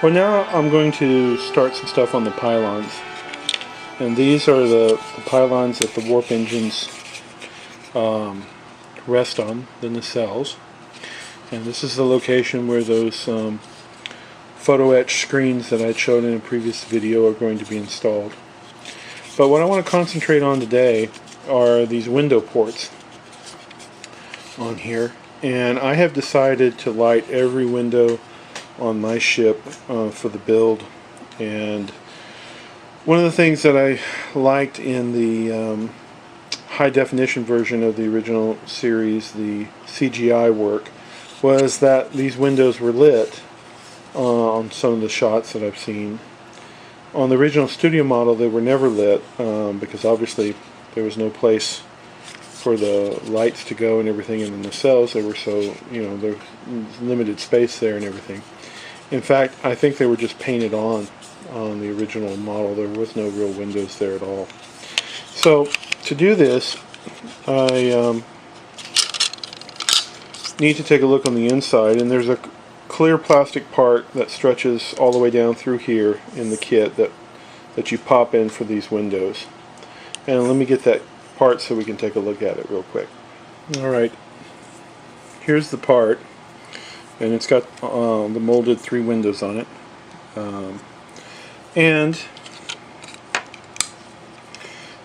Well, now I'm going to start some stuff on the pylons. And these are the pylons that the warp engines rest on, the nacelles. And this is the location where those photo etch screens that I showed in a previous video are going to be installed. But what I want to concentrate on today are these window ports on here. And I have decided to light every window on my ship for the build. And one of the things that I liked in the high definition version of the original series, the CGI work, was that these windows were lit on some of the shots that I've seen. On the original studio model they were never lit because obviously there was no place for the lights to go and everything in the nacelles. They were so, there's limited space there and everything. In fact, I think they were just painted on the original model. There was no real windows there at all. So to do this, I need to take a look on the inside, and there's a clear plastic part that stretches all the way down through here in the kit that you pop in for these windows. And let me get that part so we can take a look at it real quick. Alright, here's the part, and it's got the molded 3 windows on it. And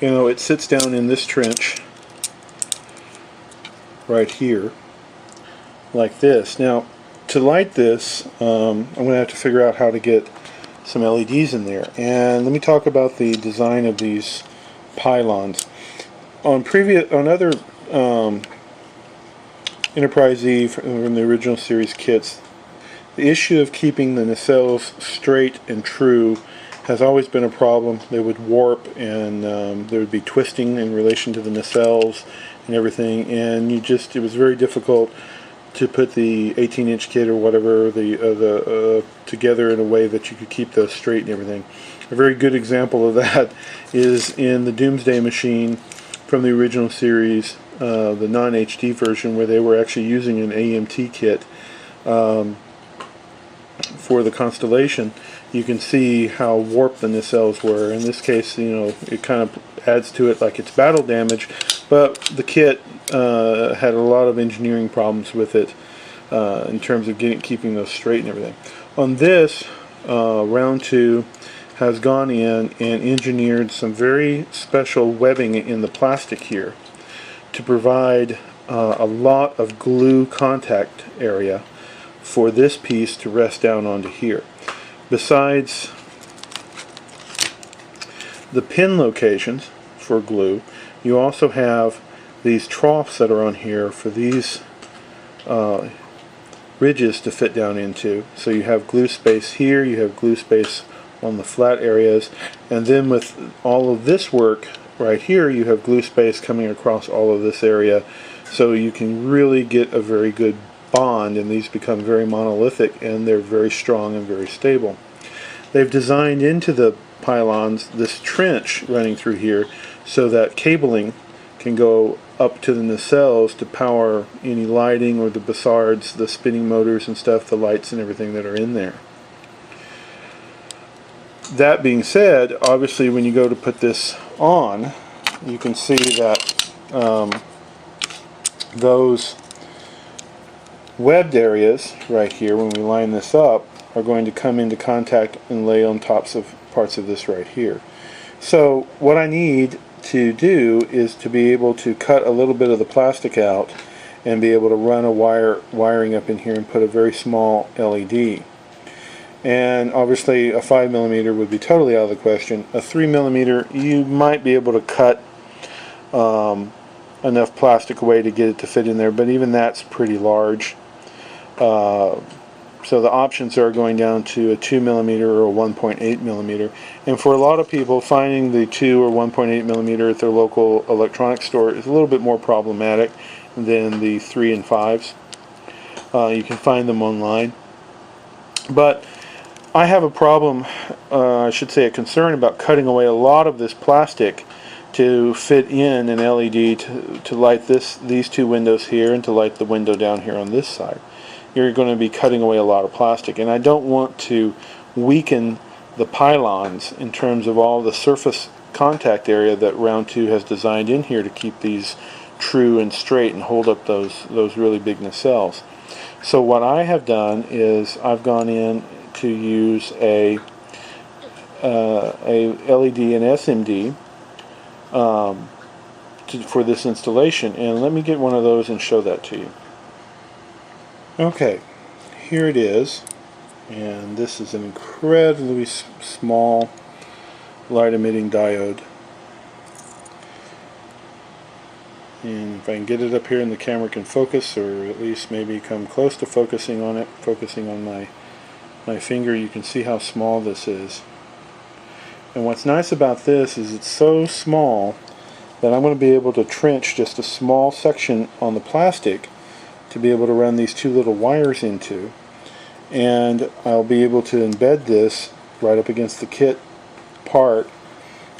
it sits down in this trench right here like this. Now to light this I'm going to have to figure out how to get some LEDs in there, and let me talk about the design of these pylons. On other Enterprise E from the original series kits, the issue of keeping the nacelles straight and true has always been a problem. They would warp, and there would be twisting in relation to the nacelles and everything, and it was very difficult to put the 18-inch kit or whatever together in a way that you could keep those straight and everything. A very good example of that is in the Doomsday machine from the original series, the non-HD version, where they were actually using an AMT kit for the Constellation. You can see how warped the nacelles were. In this case, it kind of adds to it like it's battle damage, but the kit had a lot of engineering problems with it in terms of keeping those straight and everything. On this, round 2 has gone in and engineered some very special webbing in the plastic here to provide a lot of glue contact area for this piece to rest down onto here. Besides the pin locations for glue, you also have these troughs that are on here for these ridges to fit down into. So you have glue space here, you have glue space on the flat areas, and then with all of this work right here, you have glue space coming across all of this area, so you can really get a very good bond, and these become very monolithic, and they're very strong and very stable. They've designed into the pylons this trench running through here so that cabling can go up to the nacelles to power any lighting or the bussards, the spinning motors and stuff, the lights and everything that are in there. That being said, obviously when you go to put this on, you can see that those webbed areas right here, when we line this up, are going to come into contact and lay on tops of parts of this right here. So what I need to do is to be able to cut a little bit of the plastic out and be able to run a wiring up in here and put a very small LED. And obviously a 5mm would be totally out of the question. A 3mm, you might be able to cut enough plastic away to get it to fit in there, but even that's pretty large. So the options are going down to a 2mm or a 1.8mm. And for a lot of people, finding the 2 or 1.8mm at their local electronics store is a little bit more problematic than the 3 and 5s. You can find them online. But I have a problem, I should say a concern, about cutting away a lot of this plastic to fit in an LED to light these 2 windows here and to light the window down here on this side. You're going to be cutting away a lot of plastic, and I don't want to weaken the pylons in terms of all the surface contact area that round 2 has designed in here to keep these true and straight and hold up those really big nacelles. So what I have done is I've gone in to use a LED and SMD for this installation, and let me get one of those and show that to you. Okay, here it is, and this is an incredibly small light emitting diode, and if I can get it up here and the camera can focus, or at least maybe come close to focusing on it, focusing on my finger, you can see how small this is. And what's nice about this is it's so small that I'm going to be able to trench just a small section on the plastic to be able to run these 2 little wires into, and I'll be able to embed this right up against the kit part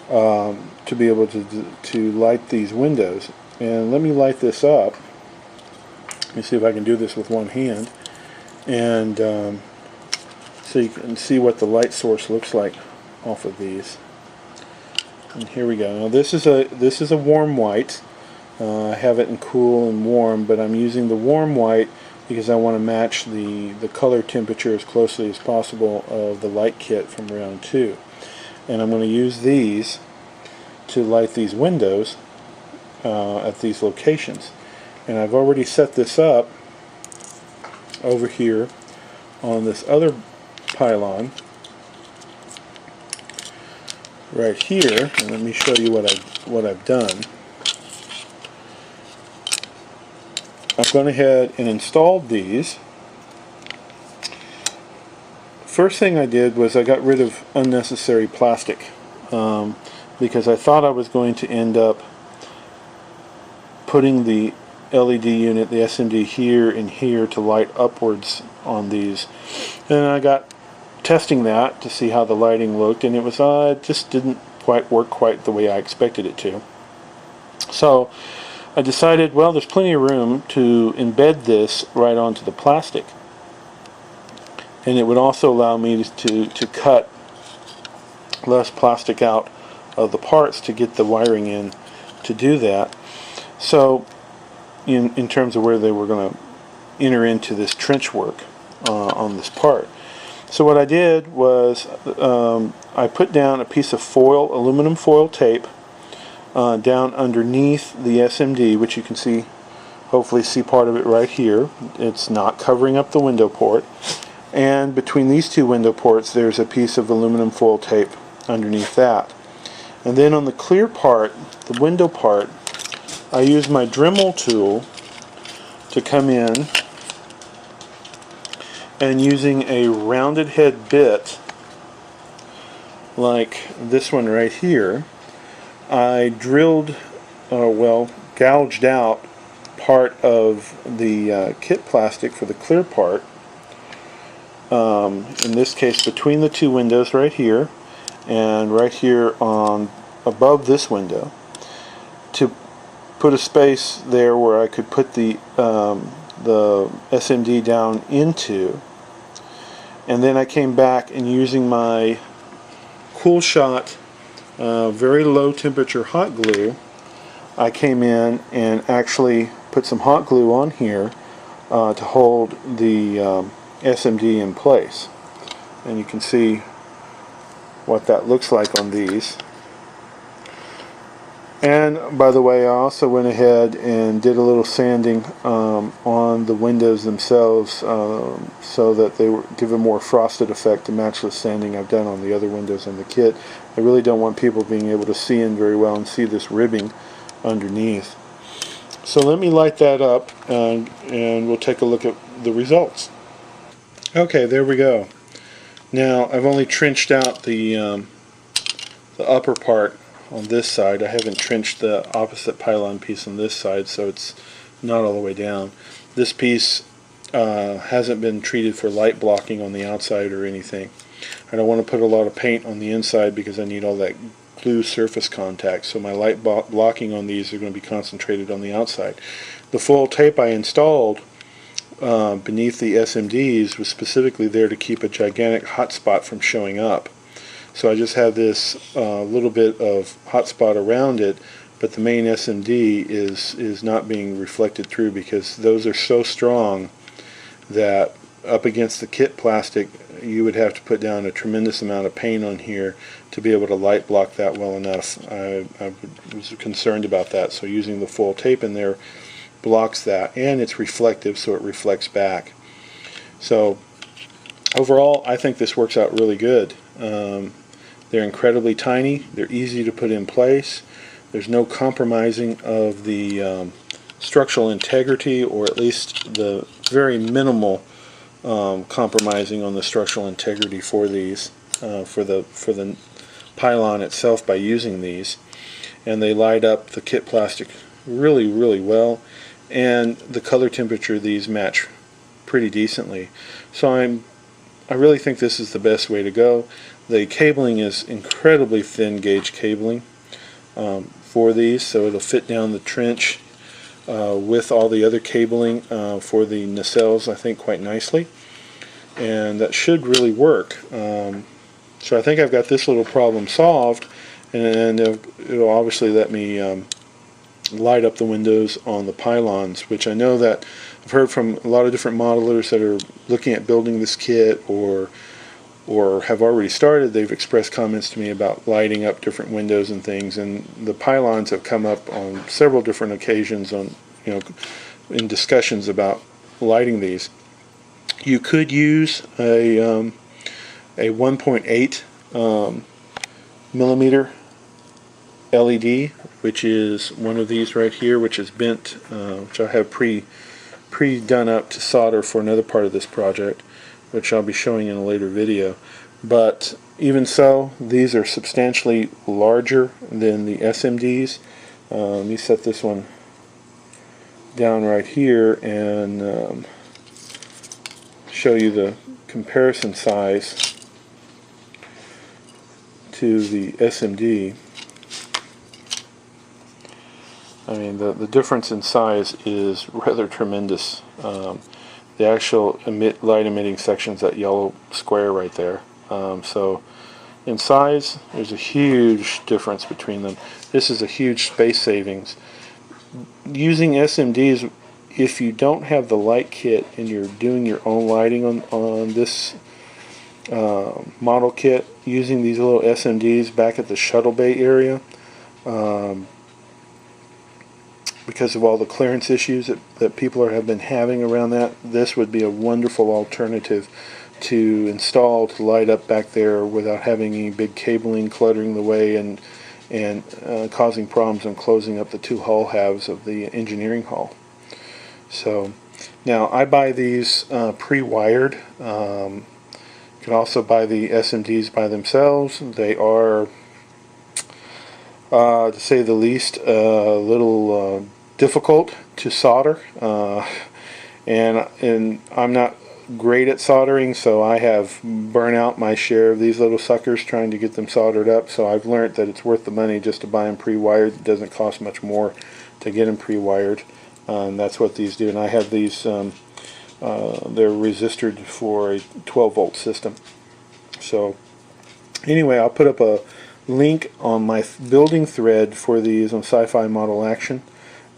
to be able to light these windows. And let me light this up. Let me see if I can do this with one hand, and so you can see what the light source looks like off of these. And here we go. Now this is a warm white. I have it in cool and warm, but I'm using the warm white because I want to match the color temperature as closely as possible of the light kit from round 2. And I'm going to use these to light these windows at these locations. And I've already set this up over here on this other pylon right here, and let me show you what I've done. I've gone ahead and installed these. First thing I did was I got rid of unnecessary plastic because I thought I was going to end up putting the LED unit, the SMD, here and here to light upwards on these. And I got testing that to see how the lighting looked, and it just didn't quite work quite the way I expected it to. So I decided, well, there's plenty of room to embed this right onto the plastic, and it would also allow me to cut less plastic out of the parts to get the wiring in to do that. So in terms of where they were going to enter into this trench work on this part. So what I did was I put down a piece of foil, aluminum foil tape, down underneath the SMD, which you can see, hopefully see part of it right here. It's not covering up the window port. And between these 2 window ports there's a piece of aluminum foil tape underneath that. And then on the clear part, the window part, I used my Dremel tool to come in, and using a rounded head bit like this one right here, I drilled, gouged out part of the kit plastic for the clear part, in this case between the 2 windows right here and right here on above this window, to put a space there where I could put the SMD down into. And then I came back, and using my Cool Shot very low temperature hot glue, I came in and actually put some hot glue on here to hold the SMD in place. And you can see what that looks like on these. And by the way, I also went ahead and did a little sanding on the windows themselves so that they give a more frosted effect to match the sanding I've done on the other windows in the kit. I really don't want people being able to see in very well and see this ribbing underneath. So let me light that up, and we'll take a look at the results. Okay, there we go. Now I've only trenched out the upper part on this side. I haven't trenched the opposite pylon piece on this side, so it's not all the way down. This piece hasn't been treated for light blocking on the outside or anything. I don't want to put a lot of paint on the inside because I need all that glue surface contact, so my light blocking on these are going to be concentrated on the outside. The foil tape I installed beneath the SMDs was specifically there to keep a gigantic hotspot from showing up. So I just have this little bit of hotspot around it, but the main SMD is not being reflected through because those are so strong that up against the kit plastic you would have to put down a tremendous amount of paint on here to be able to light block that well enough. I was concerned about that, so using the foil tape in there blocks that, and it's reflective, so it reflects back. So overall I think this works out really good. They're incredibly tiny, they're easy to put in place, there's no compromising of the structural integrity, or at least the very minimal compromising on the structural integrity for these, for the pylon itself by using these. And they light up the kit plastic really, really well, and the color temperature of these match pretty decently. So I really think this is the best way to go. The cabling is incredibly thin gauge cabling for these, so it'll fit down the trench with all the other cabling for the nacelles, I think, quite nicely, and that should really work. So I think I've got this little problem solved, and it'll obviously let me light up the windows on the pylons, which I know that I've heard from a lot of different modelers that are looking at building this kit or have already started. They've expressed comments to me about lighting up different windows and things, and the pylons have come up on several different occasions on, in discussions about lighting these. You could use a 1.8 millimeter LED, which is one of these right here, which is bent, which I have pre-done up to solder for another part of this project, which I'll be showing in a later video. But even so, these are substantially larger than the SMDs. Let me set this one down right here and show you the comparison size to the SMD. I mean, the difference in size is rather tremendous. The actual light emitting section's that yellow square right there. So in size, there's a huge difference between them. This is a huge space savings. Using SMDs, if you don't have the light kit and you're doing your own lighting on this model kit, using these little SMDs back at the shuttle bay area, because of all the clearance issues that people have been having around that, this would be a wonderful alternative to install to light up back there without having any big cabling cluttering the way and causing problems and closing up the two hull halves of the engineering hall. So now I buy these pre-wired. You can also buy the SMDs by themselves. They are, to say the least, a little difficult to solder, and I'm not great at soldering, so I have burnt out my share of these little suckers trying to get them soldered up. So I've learned that it's worth the money just to buy them pre-wired. It doesn't cost much more to get them pre-wired, and that's what these do. And I have these, they're resistored for a 12-volt system. So anyway, I'll put up a link on my building thread for these on Sci-Fi Model Action.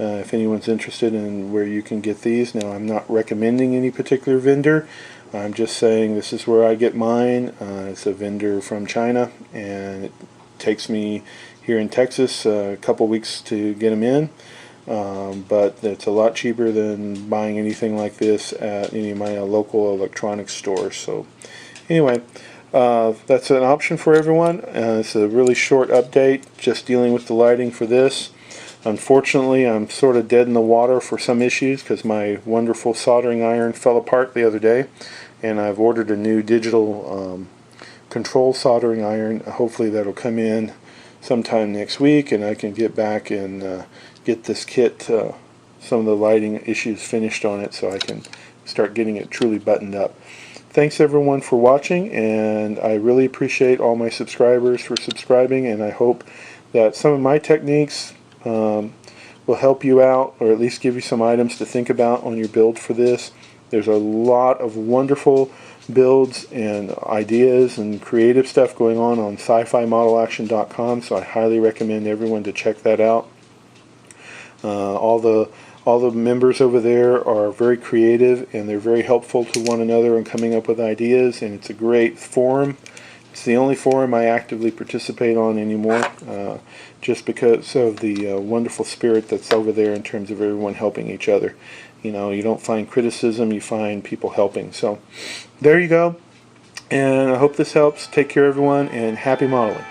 If anyone's interested in where you can get these. Now, I'm not recommending any particular vendor. I'm just saying this is where I get mine. It's a vendor from China, and it takes me here in Texas a couple weeks to get them in. But it's a lot cheaper than buying anything like this at any of my local electronics stores. So anyway, that's an option for everyone. It's a really short update, just dealing with the lighting for this. Unfortunately, I'm sort of dead in the water for some issues because my wonderful soldering iron fell apart the other day, and I've ordered a new digital control soldering iron. Hopefully that'll come in sometime next week, and I can get back and get this kit, some of the lighting issues finished on it, so I can start getting it truly buttoned up. Thanks everyone for watching, and I really appreciate all my subscribers for subscribing, and I hope that some of my techniques will help you out, or at least give you some items to think about on your build for this. There's a lot of wonderful builds and ideas and creative stuff going on sci-fi-model-action.com, so I highly recommend everyone to check that out. All the members over there are very creative, and they're very helpful to one another in coming up with ideas, and it's a great forum. It's the only forum I actively participate on anymore, just because of the wonderful spirit that's over there in terms of everyone helping each other. You know, you don't find criticism, you find people helping. So there you go, and I hope this helps. Take care, everyone, and happy modeling.